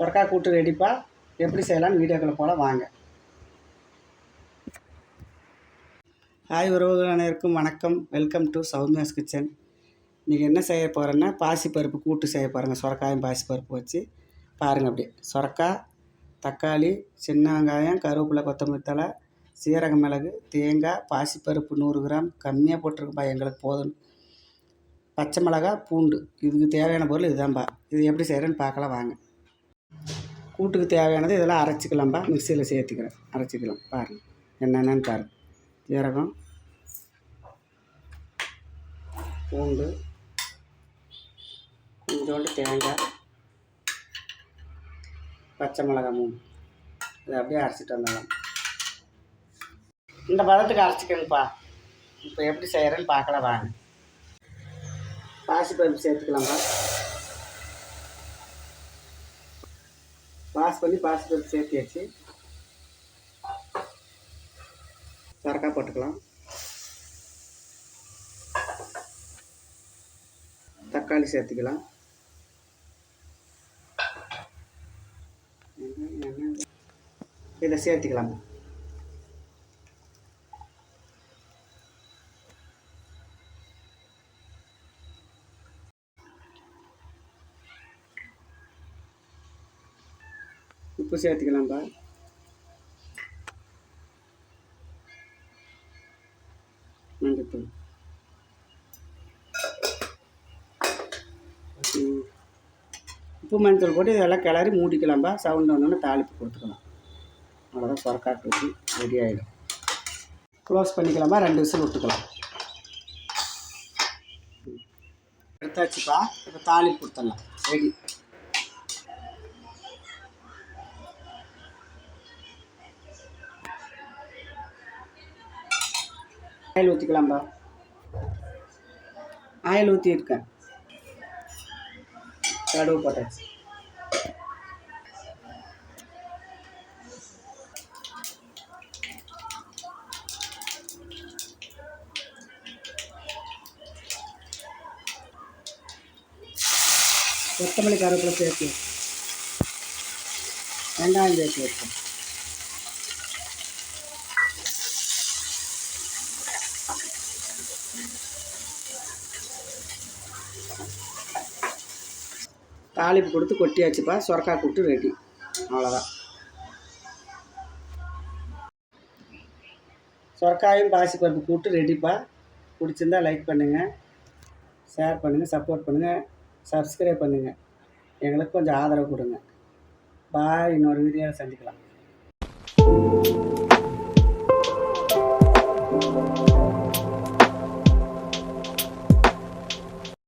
சொரக்காய் கூட்டு ரெடிப்பா. எப்படி செய்யலான்னு வீடியோக்குள்ளே போல வாங்க. ஹாய் உறவுகள் அனைவருக்கும் வணக்கம். Welcome to Soumya's kitchen. இன்றைக்கி என்ன செய்ய போகிறேன்னா பாசிப்பருப்பு கூட்டு செய்ய போகிறேங்க. சொரக்காயும் பாசிப்பருப்பு வச்சு பாருங்கள். அப்படியே சொரக்காய், தக்காளி, சின்ன வெங்காயம், கருவேப்பிலை, கொத்தமல்லி தழை, சீரக மிளகு, தேங்காய், பாசிப்பருப்பு 100 கிராம் கம்மியாக போட்டிருக்குப்பா, எங்களுக்கு போதும். பச்சை மிளகா, பூண்டு, இதுக்கு தேவையான பொருள் இதுதான்ப்பா. இது எப்படி செய்கிறேன்னு பார்க்கலாம் வாங்க. கூட்டுக்கு தேவையானது இதெல்லாம் அரைச்சிக்கலாம்ப்பா. மிக்சியில் அரைச்சிக்கலாம். பாருங்கள் என்னென்னு பாருங்கள். சீரகம், பூண்டு, கொஞ்சோண்டு தேங்காய், பச்சை மிளகா 3, இதை அப்படியே அரைச்சிட்டு வந்துடலாம். இந்த பதத்துக்கு அரைச்சிக்கணும்ப்பா. இப்போ எப்படி செய்கிறேன்னு பார்க்கலாம் வாங்க. பாசிப்பருப்பு சேர்த்துக்கலாம்ப்பா. பாசிப்பருப்பு சேர்த்தியாச்சு. சொரக்காய் போட்டுக்கலாம். தக்காளி சேர்த்துக்கலாம். இதை சேர்த்துக்கலாம். உப்பு சேர்த்துக்கலாம்ப்பா. மஞ்சத்தூள், உப்பு மஞ்சத்தூள் போட்டு இதெல்லாம் கிளறி மூடிக்கலாம்ப்பா. சவுண்ட் வந்தோன்னே தாளிப்பு கொடுத்துக்கலாம். அவ்வளோதான், சொரக்காய் கூட்டு ரெடி ஆகிடும். க்ளோஸ் பண்ணிக்கலாம்ப்பா. 2 விசில் விட்டுக்கலாம். எடுத்தாச்சுப்பா. இப்போ தாளிப்பு கொடுத்துடலாம். ரெடி. ஆயில் ஊற்றிக்கலாம்ப்பா. ஆயில் ஊற்றிருக்கேன். கடுகு போட்டாச்சு. கொத்தமல்லி, கருவேப்பிலை சேர்த்து வெங்காயம் சேர்த்து வைப்போம். தாளிப்பு கொடுத்து கொட்டியாச்சுப்பா. சொரக்காய் கூட்டு ரெடி. அவ்வளோதான். சொரக்காயும் பாசிப்பருப்பு கூட்டு ரெடிப்பா. பிடிச்சிருந்தா லைக் பண்ணுங்கள், ஷேர் பண்ணுங்கள், சப்போர்ட் பண்ணுங்கள், சப்ஸ்கிரைப் பண்ணுங்கள். எங்களுக்கு கொஞ்சம் ஆதரவு கொடுங்க. பாய். இன்னொரு வீடியோவில் சந்திக்கலாம்.